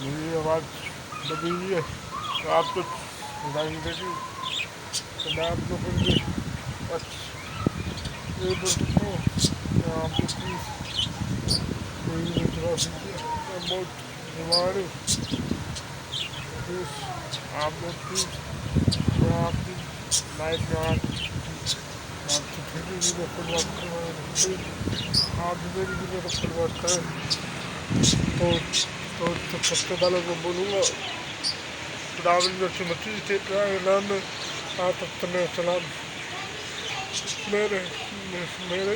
मेरी आवाज़ दबी हुई है तो आप कुछ सुनाई देगी तो मैं आप लोगों के लिए ये बोलता हूँ आप लोग प्लीज़ कोई थोड़ा मैं बहुत बीमार हूँ प्लीज़ आप लोग प्लीज़ मैं आपकी लाइफ में आपकी फिर भी मेरे को बात प्लीज़ आप मेरी भी मेरे को बात करें तो सबसे पहले मैं बोलूँगा नाम आप अपने सलाम मेरे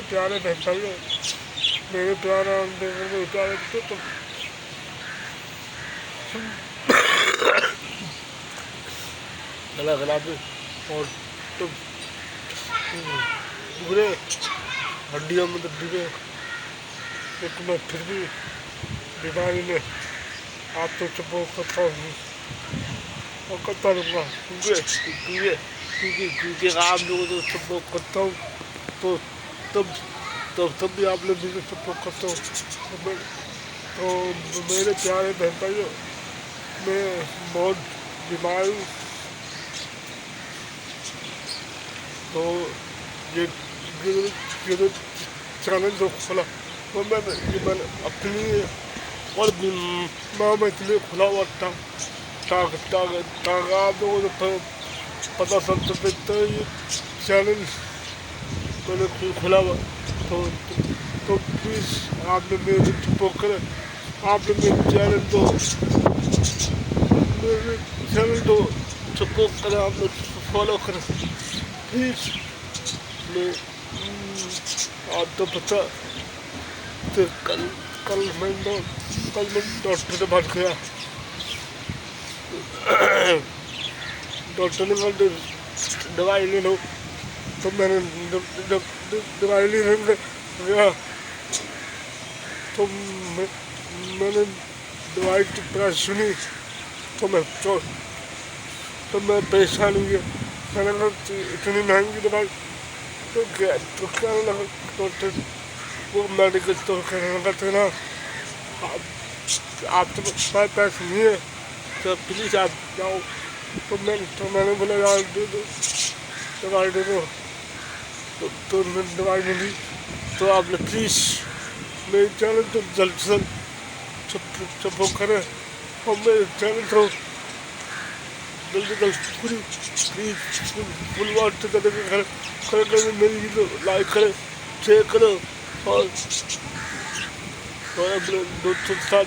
प्यारे बहन भाइयों मेरे प्यारा मेरे प्यारे तो गला गला भी और तुम पूरे हड्डियों में डूबे लेकिन मैं फिर भी बीमारी में आप तो चुप करता हूँ और करता रहूँगा क्योंकि आप लोगों को सपोर्ट करता हूँ तब भी आप लोग मुझे सपोर्ट करते हो तो मेरे प्यारे बहन भाइयों मैं बहुत बीमार हूँ तो ये चैनल जो खोला तो मैंने अपनी और बीमार में इसलिए खुला हुआ था ताकि आप लोगों को पता चल सके तो ये चैनल मैंने खुला हुआ तो प्लीज़ आप लोग मेरे सपोर्ट करें आप लोग मेरे चैनल तो सपोर्ट करें आप लोग फॉलो करें प्लीज़ मैं आप तो पता तो कल मैं डॉक्टर से बात किया डॉक्टर ने कहा दवाई ले लो तो मैंने दवाई लेने गया तो मैंने दवाई की प्राइस सुनी तो मैं परेशान हुई मैंने कहा इतनी महंगी दवाई तो क्या लगा डॉक्टर वो मेडिकल स्टोर करने लगा तो ना आप तो पास पैसे नहीं है तो प्लीज़ आप जाओ तो मैंने बोला यार दे दो दवाई दे दो तो मैंने दवाई मिली तो आप लोग प्लीज़ मेरे चैनल तो जल्द से जल्द सपोर्ट करें और मेरे चैनल तो जल्दी प्लीज़ फुल वाट करें मेरी वीडियो लाइक करें शेयर करो और अपने दोस्तों के साथ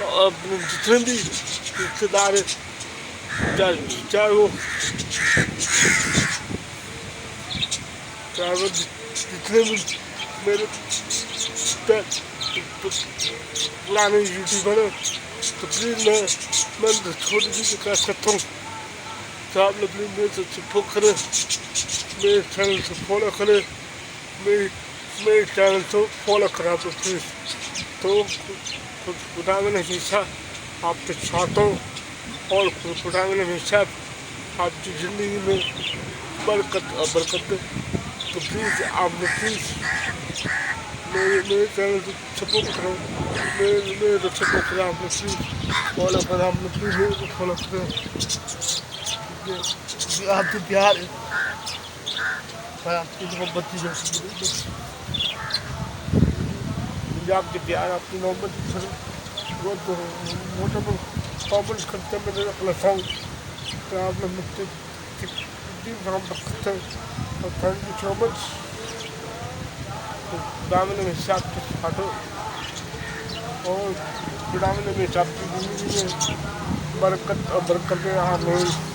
अपने जितने भी रिश्तेदार हैं चाहे वो जितने भी मेरे पुराने यूट्यूबर हैं तो प्लीज़ मैं छोटी सी कह सकता हूँ तो आप लोग प्लीज़ मेरे से सपोर्ट करें मेरे चैनल से फॉलो करें मेरे चैनल को फॉलो करा तो प्लीज़ तो खुदा में हमेशा आपके साथ हो और खुदा में हमेशा आपकी ज़िंदगी में बरकत दे तो प्लीज़ आप लोग प्लीज़ मेरे चैनल को सपोर्ट करो मेरे तो सपोर्ट करें आप लोग प्लीज़ फॉलो करें आप लोग प्लीज़ मेरे को फॉलो करें आपके प्यार आपकी मोहब्बत की आपके प्यार आपकी मोहब्बत बहुत मोटा कॉमेंट करते हैं मेरे अपना सॉन्ग तो आप लोग मुझसे कितनी मोहब्बत करते हैं और थैंक यू सो मच दामन में से आपके साथ और दामन में से आपकी ज़िंदगी में बरकत और बरकत यहाँ नहीं